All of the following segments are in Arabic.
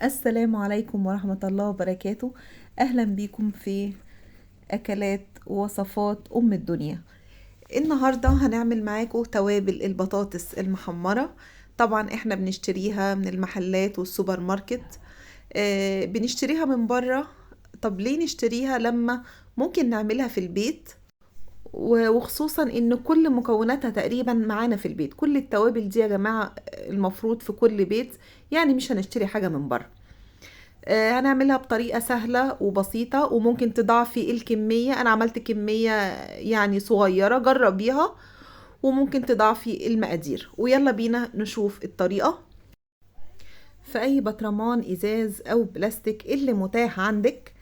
السلام عليكم ورحمة الله وبركاته. أهلا بيكم في أكلات ووصفات أم الدنيا. النهاردة هنعمل معاكم توابل البطاطس المحمرة. طبعا احنا بنشتريها من المحلات والسوبر ماركت. بنشتريها من بره. طب ليه نشتريها لما ممكن نعملها في البيت؟ وخصوصا ان كل مكوناتها تقريبا معانا في البيت. كل التوابل دي يا جماعة المفروض في كل بيت، يعني مش هنشتري حاجة من بره. هنعملها بطريقة سهلة وبسيطة، وممكن تضاعفي الكمية. أنا عملت كمية يعني صغيرة، جربيها وممكن تضاعفي المقادير. ويلا بينا نشوف الطريقة. في أي بطرمان إزاز أو بلاستيك اللي متاح عندك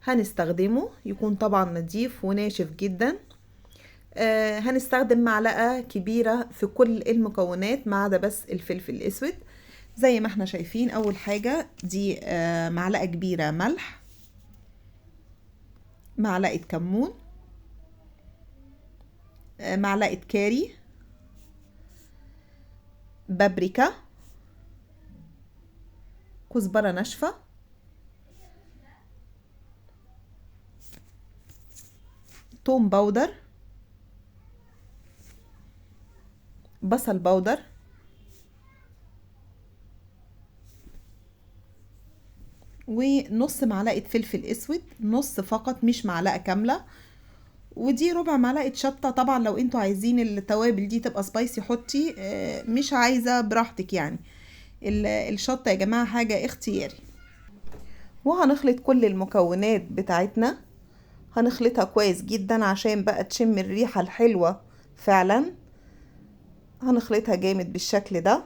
هنستخدمه، يكون طبعا نظيف وناشف جدا. هنستخدم معلقة كبيرة في كل المكونات ما عدا بس الفلفل الأسود. زي ما احنا شايفين، اول حاجة دي معلقة كبيرة ملح، معلقة كمون، معلقة كاري، بابريكا، كزبرة ناشفة، توم باودر، بصل باودر، ونص معلقة فلفل اسود، نص فقط مش معلقة كاملة. ودي ربع معلقة شطة. طبعا لو انتوا عايزين التوابل دي تبقى سبايسي حطي، مش عايزة براحتك يعني. الشطة يا جماعة حاجة اختياري. وهنخلط كل المكونات بتاعتنا، هنخلطها كويس جدا عشان بقى تشم الريحة الحلوة فعلا. هنخلطها جامد بالشكل ده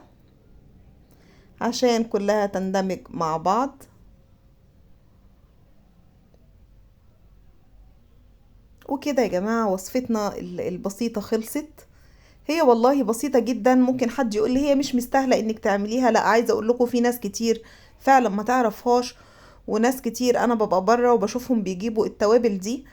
عشان كلها تندمج مع بعض. وكده يا جماعة وصفتنا البسيطة خلصت. هي والله بسيطة جدا. ممكن حد يقول لي هي مش مستاهلة انك تعمليها. لا، عايزة اقول لكم في ناس كتير فعلا ما تعرفهاش، وناس كتير انا ببقى بره وبشوفهم بيجيبوا التوابل دي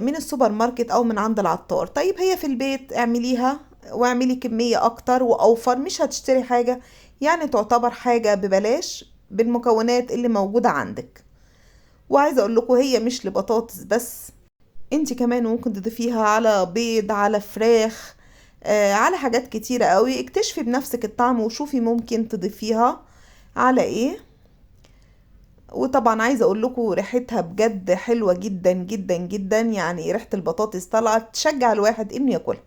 من السوبر ماركت او من عند العطار. طيب هي في البيت اعمليها واعملي كمية اكتر واوفر، مش هتشتري حاجة، يعني تعتبر حاجة ببلاش بالمكونات اللي موجودة عندك. وعايزة اقول لكم هي مش لبطاطس بس، انت كمان ممكن تضيفيها على بيض، على فراخ، على حاجات كتيرة قوي. اكتشفي بنفسك الطعم وشوفي ممكن تضيفيها على ايه. وطبعا عايزه اقول لكم ريحتها بجد حلوه جدا جدا جدا، يعني ريحه البطاطس طالعه تشجع الواحد انه ياكلها.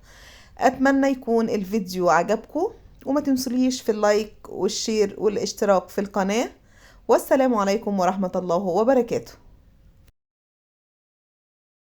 اتمنى يكون الفيديو عجبكم، وما تنسوليش في اللايك والشير والاشتراك في القناه. والسلام عليكم ورحمه الله وبركاته.